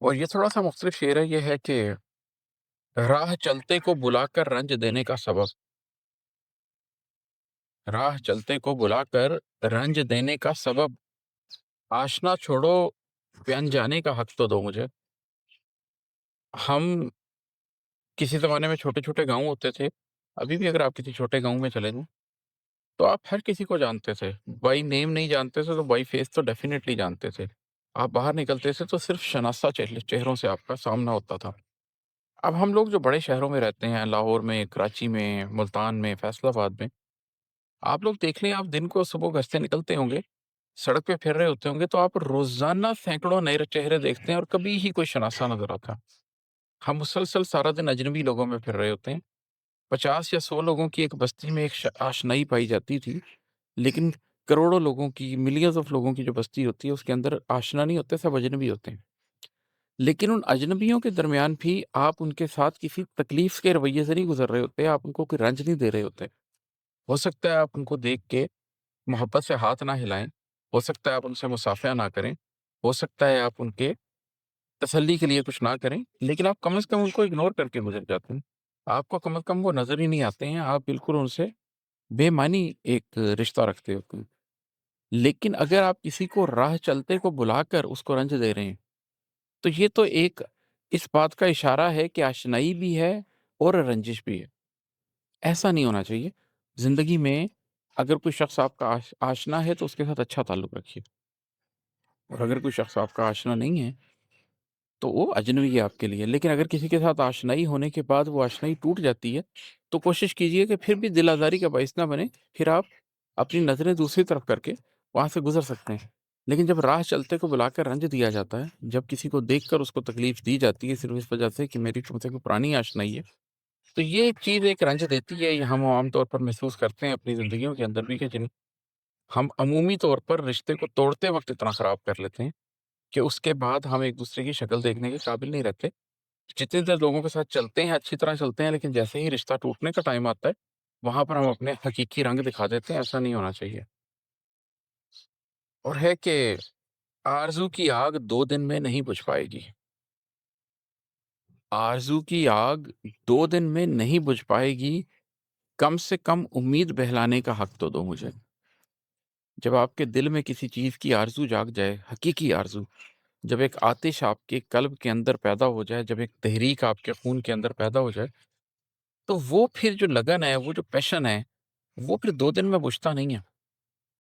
और ये थोड़ा-सा मुख्तलिफ शेर है, ये है कि राह चलते को बुलाकर रंज देने का सबब, राह चलते को बुलाकर रंज देने का सबब, आशना छोड़ो पे अनजाने का हक तो दो मुझे। हम किसी ज़माने में छोटे-छोटे गाँव होते थे, अभी भी अगर आप किसी छोटे गाँव में चले जाएँ, तो आप हर किसी को जानते थे। बाय नेम नहीं जानते थे, तो बाय फेस तो डेफ़िनिटली जानते थे। आप बाहर निकलते थे तो सिर्फ़ शनासा चेहरों से आपका सामना होता था। अब हम लोग जो बड़े शहरों में रहते हैं, लाहौर में, कराची में, मुल्तान में, फैसलाबाद में, आप लोग देख लें, आप दिन को सुबह घर से निकलते होंगे, सड़क पे फिर रहे होते होंगे, तो आप रोज़ाना सैकड़ों नए चेहरे देखते हैं और कभी ही कोई शनासा नज़र आता। हम मुसलसल सारा दिन अजनबी लोगों में फिर रहे होते हैं। 50 या 100 लोगों की एक बस्ती में एक आशनाई पाई जाती थी, लेकिन करोड़ों लोगों की, मिलियंस ऑफ लोगों की जो बस्ती होती है, उसके अंदर आशना नहीं होते, सब अजनबी होते हैं। लेकिन उन अजनबियों के दरमियान भी आप उनके साथ किसी तकलीफ़ के रवैये से नहीं गुज़र रहे होते, आप उनको कोई रंज नहीं दे रहे होते। हो सकता है आप उनको देख के मोहब्बत से हाथ ना हिलाएँ, हो सकता है आप उनसे मुसाफ़िया ना करें, हो सकता है आप उनके तसल्ली के लिए कुछ ना करें, लेकिन आप कम से कम उनको इग्नोर करके गुज़र जाते हैं। आपको कम से कम वो नज़र ही नहीं आते हैं, आप बिल्कुल उनसे बेईमानी एक रिश्ता रखते हो। लेकिन अगर आप किसी को राह चलते को बुलाकर उसको रंज दे रहे हैं, तो ये तो एक इस बात का इशारा है कि आशनाई भी है और रंजिश भी है। ऐसा नहीं होना चाहिए। ज़िंदगी में अगर कोई शख़्स आपका आशना है तो उसके साथ अच्छा ताल्लुक रखिए, और अगर कोई शख़्स आपका आशना नहीं है, तो वो अजनबी है आपके लिए। लेकिन अगर किसी के साथ आशनाई होने के बाद वो आशनाई टूट जाती है, तो कोशिश कीजिए कि फिर भी दिल आज़ारी का बाइस ना बने, फिर आप अपनी नज़रें दूसरी तरफ करके वहाँ से गुज़र सकते हैं। लेकिन जब राह चलते को बुलाकर रंज दिया जाता है, जब किसी को देखकर उसको तकलीफ़ दी जाती है सिर्फ़ इस वजह से कि मेरी तुमसे कोई पुरानी आशनाई है, तो ये एक चीज़ एक रंज देती है। ये हम आम तौर पर महसूस करते हैं अपनी ज़िंदगियों के अंदर भी कि जिन हम अमूमी तौर पर रिश्ते को तोड़ते वक़्त इतना ख़राब कर लेते हैं कि उसके बाद हम एक-दूसरे की शक्ल देखने के काबिल नहीं रहते। जितनी देर लोगों के साथ चलते हैं, अच्छी तरह चलते हैं, लेकिन जैसे ही रिश्ता टूटने का टाइम आता है, वहाँ पर हम अपने हकीकी रंग दिखा देते हैं, ऐसा नहीं होना चाहिए। और है कि आरज़ू की आग 2 दिन में नहीं बुझ पाएगी। आरज़ू की आग 2 दिन में नहीं बुझ पाएगी, कम से कम उम्मीद बहलाने का हक तो दो मुझे। जब आपके दिल में किसी चीज़ की आरज़ू जाग जाए, हकीकी आरज़ू, जब एक आतिश आपके कल्ब के अंदर पैदा हो जाए, जब एक तहरीक आपके खून के अंदर पैदा हो जाए, तो वो फिर जो लगन है, वो जो पैशन है, वो फिर 2 दिन में बुझता नहीं है।